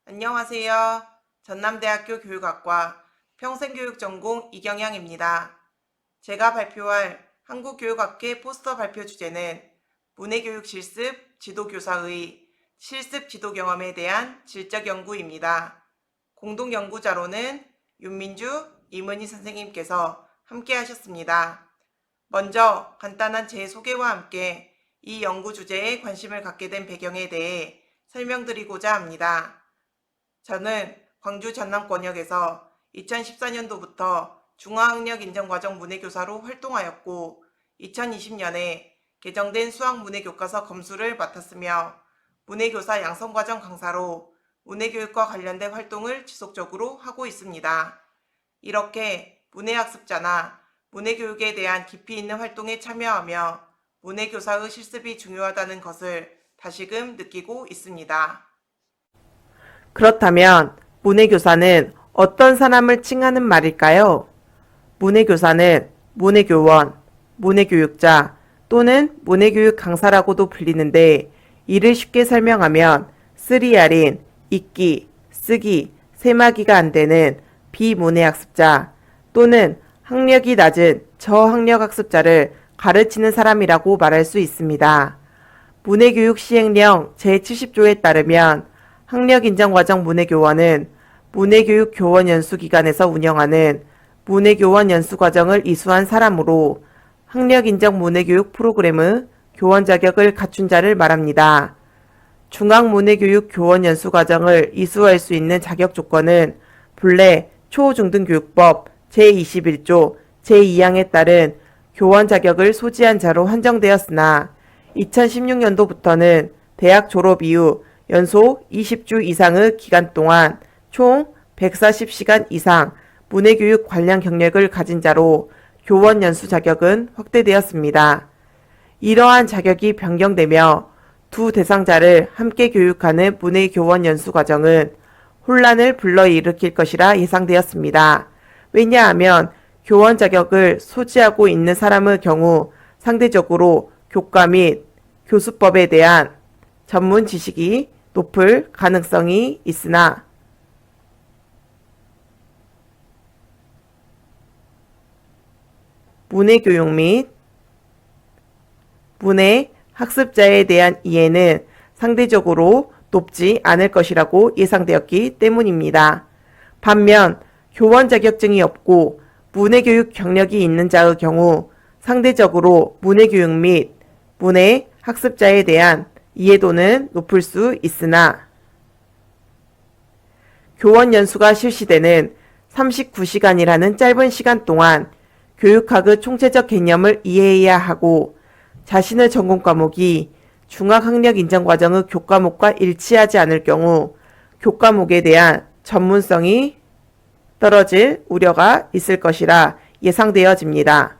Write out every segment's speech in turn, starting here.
안녕하세요. 전남대학교 교육학과 평생교육전공 이경양입니다. 제가 발표할 한국교육학회 포스터 발표 주제는 문해교육 실습 지도교사의 실습 지도 경험에 대한 질적 연구입니다. 공동 연구자로는 윤민주, 이문희 선생님께서 함께 하셨습니다. 먼저 간단한 제 소개와 함께 이 연구 주제에 관심을 갖게 된 배경에 대해 설명드리고자 합니다. 저는 광주 전남권역에서 2014년도부터 중화학력 인정과정 문해교사로 활동하였고 2020년에 개정된 수학문해교과서 검수를 맡았으며 문해교사 양성과정 강사로 문해교육과 관련된 활동을 지속적으로 하고 있습니다. 이렇게 문해학습자나 문해교육에 대한 깊이 있는 활동에 참여하며 문해교사의 실습이 중요하다는 것을 다시금 느끼고 있습니다. 그렇다면 문해교사는 어떤 사람을 칭하는 말일까요? 문해교사는 문해교원, 문해교육자 또는 문해교육 강사라고도 불리는데 이를 쉽게 설명하면 쓰리알인, 읽기, 쓰기, 세마기가 안 되는 비문해학습자 또는 학력이 낮은 저학력학습자를 가르치는 사람이라고 말할 수 있습니다. 문해교육 시행령 제70조에 따르면 학력인정과정 문해교원은 문해교육 교원 연수기관에서 운영하는 문해교원 연수과정을 이수한 사람으로 학력인정 문해교육 프로그램의 교원 자격을 갖춘 자를 말합니다. 중앙문해교육 교원 연수과정을 이수할 수 있는 자격 조건은 본래 초중등교육법 제21조 제2항에 따른 교원 자격을 소지한 자로 한정되었으나 2016년도부터는 대학 졸업 이후 연속 20주 이상의 기간 동안 총 140시간 이상 문해교육 관련 경력을 가진 자로 교원 연수 자격은 확대되었습니다. 이러한 자격이 변경되며 두 대상자를 함께 교육하는 문해교원 연수 과정은 혼란을 불러일으킬 것이라 예상되었습니다. 왜냐하면 교원 자격을 소지하고 있는 사람의 경우 상대적으로 교과 및 교수법에 대한 전문 지식이 높을 가능성이 있으나 문해교육 및 문해학습자에 대한 이해는 상대적으로 높지 않을 것이라고 예상되었기 때문입니다. 반면 교원 자격증이 없고 문해교육 경력이 있는 자의 경우 상대적으로 문해교육 및 문해학습자에 대한 이해도는 높을 수 있으나 교원 연수가 실시되는 39시간이라는 짧은 시간 동안 교육학의 총체적 개념을 이해해야 하고 자신의 전공 과목이 중학학력인정과정의 교과목과 일치하지 않을 경우 교과목에 대한 전문성이 떨어질 우려가 있을 것이라 예상되어집니다.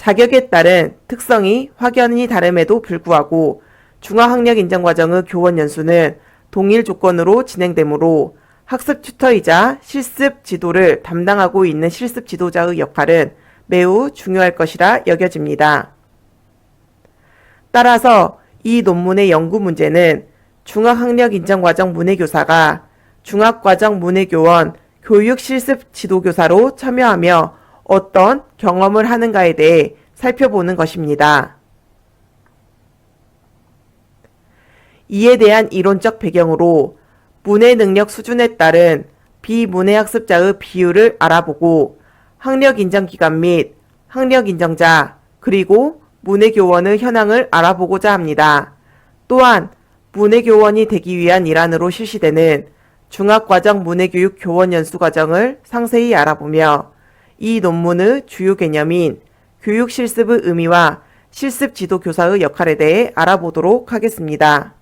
자격에 따른 특성이 확연히 다름에도 불구하고 중학학력인정과정의 교원 연수는 동일 조건으로 진행되므로 학습 튜터이자 실습 지도를 담당하고 있는 실습 지도자의 역할은 매우 중요할 것이라 여겨집니다. 따라서 이 논문의 연구 문제는 중학학력인정과정 문해교사가 중학과정 문해교원 교육실습 지도교사로 참여하며 어떤 경험을 하는가에 대해 살펴보는 것입니다. 이에 대한 이론적 배경으로 문해 능력 수준에 따른 비문해학습자의 비율을 알아보고 학력인정기관 및 학력인정자 그리고 문해교원의 현황을 알아보고자 합니다. 또한 문해교원이 되기 위한 일환으로 실시되는 중학과정 문해교육 교원 연수 과정을 상세히 알아보며 이 논문의 주요 개념인 교육실습의 의미와 실습 지도 교사의 역할에 대해 알아보도록 하겠습니다.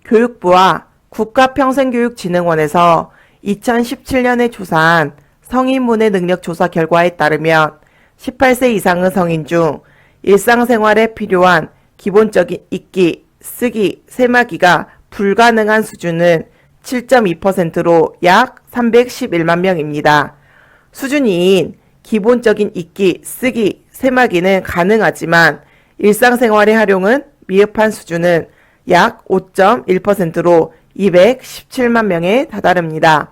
교육부와 국가평생교육진흥원에서 2017년에 조사한 성인문해 능력 조사 결과에 따르면 18세 이상의 성인 중 일상생활에 필요한 기본적인 읽기, 쓰기, 세마기가 불가능한 수준은 7.2%로 약 311만 명입니다. 수준 2인 기본적인 읽기, 쓰기, 세마기는 가능하지만 일상생활의 활용은 미흡한 수준은 약 5.1%로 217만 명에 다다릅니다.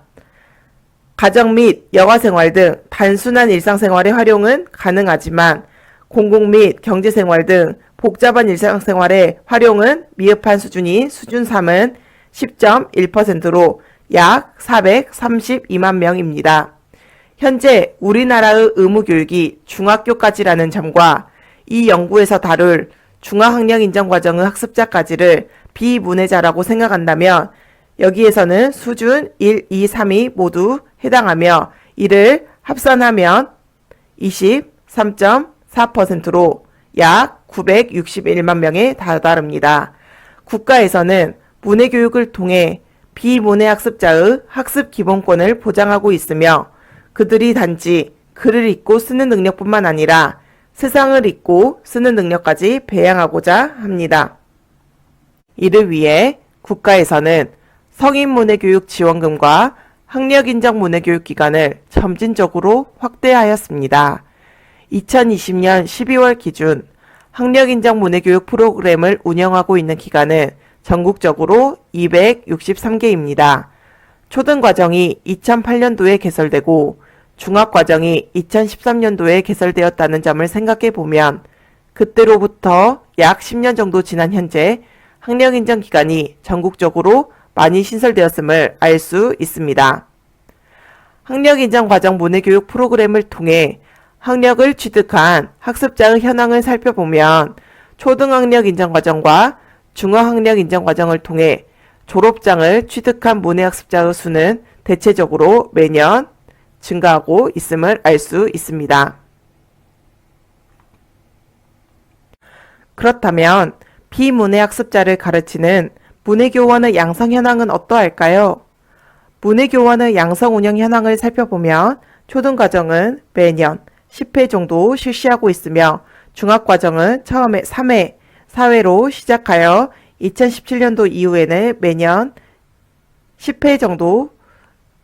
가정 및 여가생활 등 단순한 일상생활의 활용은 가능하지만 공공 및 경제생활 등 복잡한 일상생활의 활용은 미흡한 수준인 수준 3은 10.1%로 약 432만 명입니다. 현재 우리나라의 의무교육이 중학교까지라는 점과 이 연구에서 다룰 중화학력인정과정의 학습자까지를 비문해자라고 생각한다면 여기에서는 수준 1, 2, 3이 모두 해당하며 이를 합산하면 23.4%로 약 961만 명에 다다릅니다. 국가에서는 문해교육을 통해 비문해 학습자의 학습 기본권을 보장하고 있으며 그들이 단지 글을 읽고 쓰는 능력뿐만 아니라 세상을 읽고 쓰는 능력까지 배양하고자 합니다. 이를 위해 국가에서는 성인문해교육 지원금과 학력인정 문해교육 기간을 점진적으로 확대하였습니다. 2020년 12월 기준 학력인정 문해교육 프로그램을 운영하고 있는 기관은 전국적으로 263개입니다. 초등과정이 2008년도에 개설되고 중학과정이 2013년도에 개설되었다는 점을 생각해 보면 그때로부터 약 10년 정도 지난 현재 학력인정 기관이 전국적으로 많이 신설되었음을 알 수 있습니다. 학력인정 과정 문해교육 프로그램을 통해 학력을 취득한 학습자의 현황을 살펴보면 초등학력인정과정과 중학학력인정과정을 통해 졸업장을 취득한 문해학습자의 수는 대체적으로 매년 증가하고 있음을 알 수 있습니다. 그렇다면 비문해학습자를 가르치는 문해교원의 양성 현황은 어떠할까요? 문해교원의 양성 운영 현황을 살펴보면 초등과정은 매년 10회 정도 실시하고 있으며 중학과정은 처음에 3회, 4회로 시작하여 2017년도 이후에는 매년 10회 정도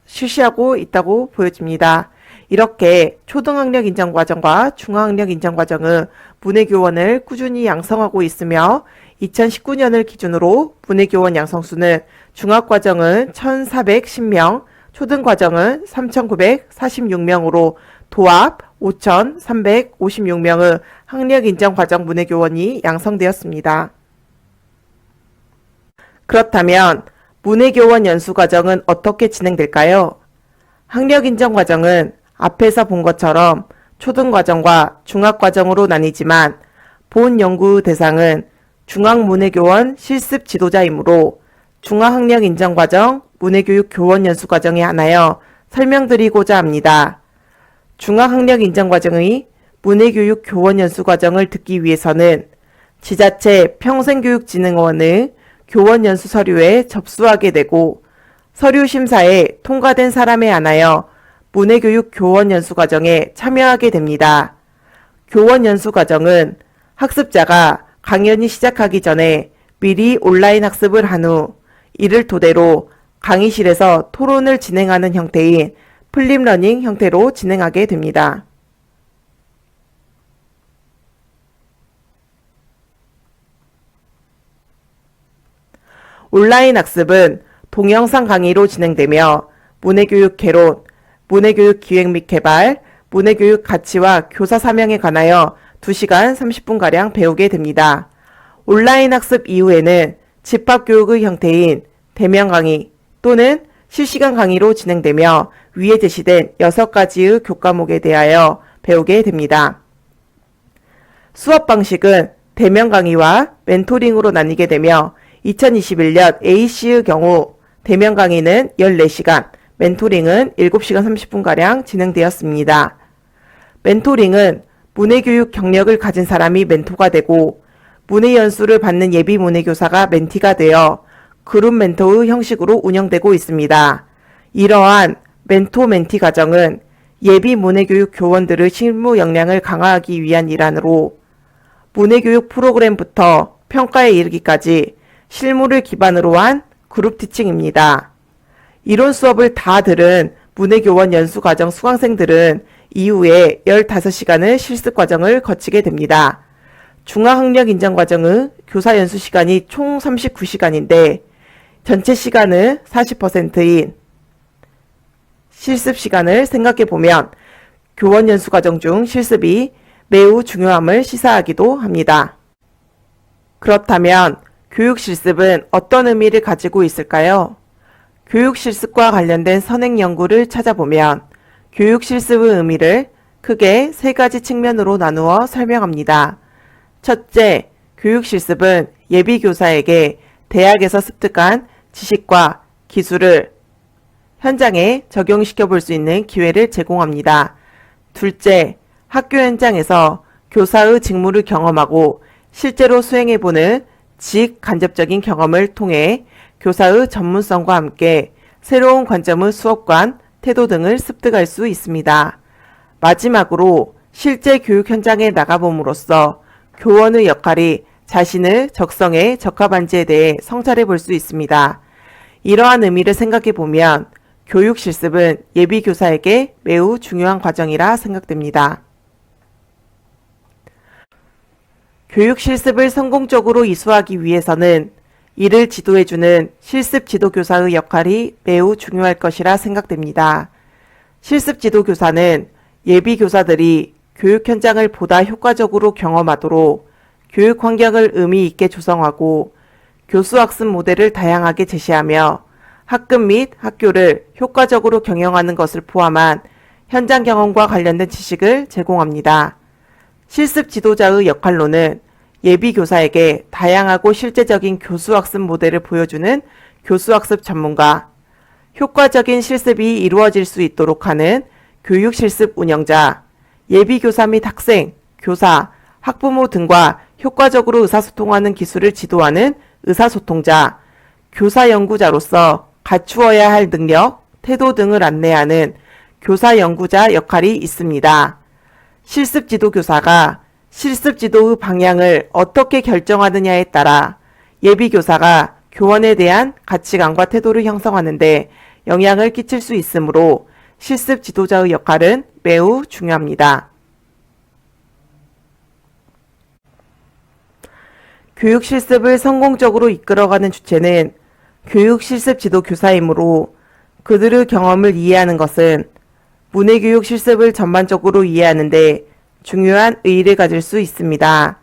실시하고 있다고 보여집니다. 이렇게 초등학력 인정과정과 중학학력 인정과정은 문해교원을 꾸준히 양성하고 있으며 2019년을 기준으로 문해교원 양성수는 중학과정은 1,410명, 초등과정은 3,946명으로 도합 5,356명의 학력인정과정 문해교원이 양성되었습니다. 그렇다면 문해교원 연수과정은 어떻게 진행될까요? 학력인정과정은 앞에서 본 것처럼 초등과정과 중학과정으로 나뉘지만 본 연구 대상은 중학문해교원 실습 지도자이므로 중학학력인정과정 문해교육 교원 연수과정에 한하여 설명드리고자 합니다. 중학학력인정과정의 문해교육 교원 연수과정을 듣기 위해서는 지자체 평생교육진흥원의 교원 연수 서류에 접수하게 되고 서류 심사에 통과된 사람에 한하여 문해교육 교원 연수 과정에 참여하게 됩니다. 교원 연수 과정은 학습자가 강연이 시작하기 전에 미리 온라인 학습을 한 후 이를 토대로 강의실에서 토론을 진행하는 형태인 플립러닝 형태로 진행하게 됩니다. 온라인 학습은 동영상 강의로 진행되며 문해교육 개론, 문해교육 기획 및 개발, 문해교육 가치와 교사 사명에 관하여 2시간 30분가량 배우게 됩니다. 온라인 학습 이후에는 집합교육의 형태인 대면 강의 또는 실시간 강의로 진행되며 위에 제시된 6가지의 교과목에 대하여 배우게 됩니다. 수업 방식은 대면 강의와 멘토링으로 나뉘게 되며 2021년 A씨의 경우 대면 강의는 14시간, 멘토링은 7시간 30분가량 진행되었습니다. 멘토링은 문해교육 경력을 가진 사람이 멘토가 되고 문해연수를 받는 예비 문해교사가 멘티가 되어 그룹 멘토의 형식으로 운영되고 있습니다. 이러한 멘토-멘티 과정은 예비 문해교육 교원들의 실무 역량을 강화하기 위한 일환으로 문해교육 프로그램부터 평가에 이르기까지 실무를 기반으로 한 그룹 티칭입니다. 이론 수업을 다 들은 문해교원 연수과정 수강생들은 이후에 15시간의 실습 과정을 거치게 됩니다. 중화학력인정과정의 교사 연수 시간이 총 39시간인데 전체 시간의 40%인 실습 시간을 생각해보면 교원 연수 과정 중 실습이 매우 중요함을 시사하기도 합니다. 그렇다면 교육 실습은 어떤 의미를 가지고 있을까요? 교육 실습과 관련된 선행 연구를 찾아보면 교육 실습의 의미를 크게 세 가지 측면으로 나누어 설명합니다. 첫째, 교육 실습은 예비 교사에게 대학에서 습득한 지식과 기술을 현장에 적용시켜 볼 수 있는 기회를 제공합니다. 둘째, 학교 현장에서 교사의 직무를 경험하고 실제로 수행해보는 직간접적인 경험을 통해 교사의 전문성과 함께 새로운 관점의 수업관, 태도 등을 습득할 수 있습니다. 마지막으로 실제 교육 현장에 나가봄으로써 교원의 역할이 자신의 적성에 적합한지에 대해 성찰해 볼 수 있습니다. 이러한 의미를 생각해 보면 교육 실습은 예비 교사에게 매우 중요한 과정이라 생각됩니다. 교육 실습을 성공적으로 이수하기 위해서는 이를 지도해주는 실습 지도교사의 역할이 매우 중요할 것이라 생각됩니다. 실습 지도교사는 예비 교사들이 교육 현장을 보다 효과적으로 경험하도록 교육 환경을 의미 있게 조성하고 교수학습 모델을 다양하게 제시하며 학급 및 학교를 효과적으로 경영하는 것을 포함한 현장 경험과 관련된 지식을 제공합니다. 실습 지도자의 역할로는 예비 교사에게 다양하고 실제적인 교수학습 모델을 보여주는 교수학습 전문가, 효과적인 실습이 이루어질 수 있도록 하는 교육 실습 운영자, 예비 교사 및 학생, 교사, 학부모 등과 효과적으로 의사소통하는 기술을 지도하는 의사소통자, 교사 연구자로서 갖추어야 할 능력, 태도 등을 안내하는 교사 연구자 역할이 있습니다. 실습 지도교사가 실습 지도의 방향을 어떻게 결정하느냐에 따라 예비 교사가 교원에 대한 가치관과 태도를 형성하는 데 영향을 끼칠 수 있으므로 실습 지도자의 역할은 매우 중요합니다. 교육 실습을 성공적으로 이끌어가는 주체는 교육 실습 지도 교사이므로 그들의 경험을 이해하는 것은 문해교육 실습을 전반적으로 이해하는 데 중요한 의의를 가질 수 있습니다.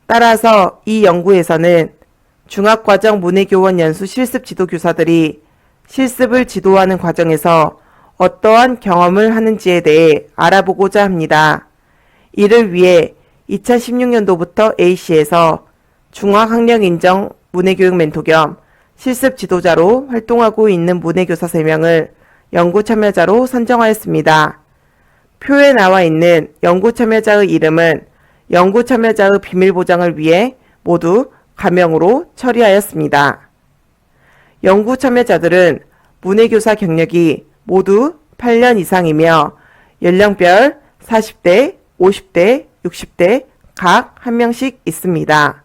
따라서 이 연구에서는 중학과정 문해교원 연수 실습 지도 교사들이 실습을 지도하는 과정에서 어떠한 경험을 하는지에 대해 알아보고자 합니다. 이를 위해 2016년도부터 A씨에서 중학학력인정 문해교육 멘토 겸 실습 지도자로 활동하고 있는 문해교사 3명을 연구 참여자로 선정하였습니다. 표에 나와 있는 연구 참여자의 이름은 연구 참여자의 비밀 보장을 위해 모두 가명으로 처리하였습니다. 연구 참여자들은 문해교사 경력이 모두 8년 이상이며 연령별 40대, 50대, 60대 각 1명씩 있습니다.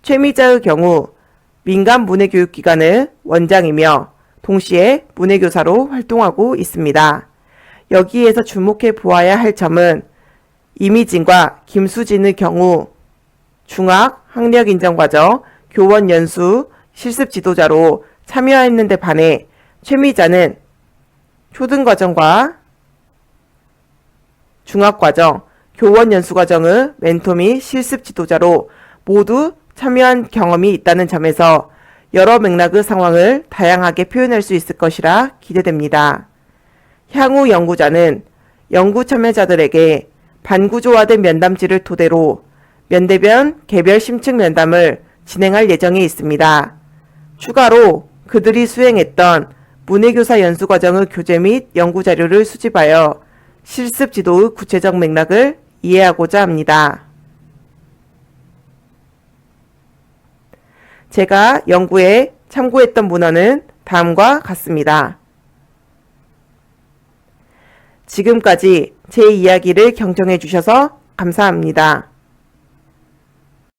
최미자의 경우 민간 문해교육기관의 원장이며 동시에 문해교사로 활동하고 있습니다. 여기에서 주목해 보아야 할 점은 이미진과 김수진의 경우 중학 학력인정과정 교원 연수 실습 지도자로 참여했는데 반해 최미자는 초등과정과 중학과정 교원 연수 과정의 멘토 및 실습 지도자로 모두 참여한 경험이 있다는 점에서 여러 맥락의 상황을 다양하게 표현할 수 있을 것이라 기대됩니다. 향후 연구자는 연구 참여자들에게 반구조화된 면담지를 토대로 면대면 개별 심층 면담을 진행할 예정에 있습니다. 추가로 그들이 수행했던 문해교사 연수 과정의 교재 및 연구 자료를 수집하여 실습 지도의 구체적 맥락을 이해하고자 합니다. 제가 연구에 참고했던 문헌은 다음과 같습니다. 지금까지 제 이야기를 경청해 주셔서 감사합니다.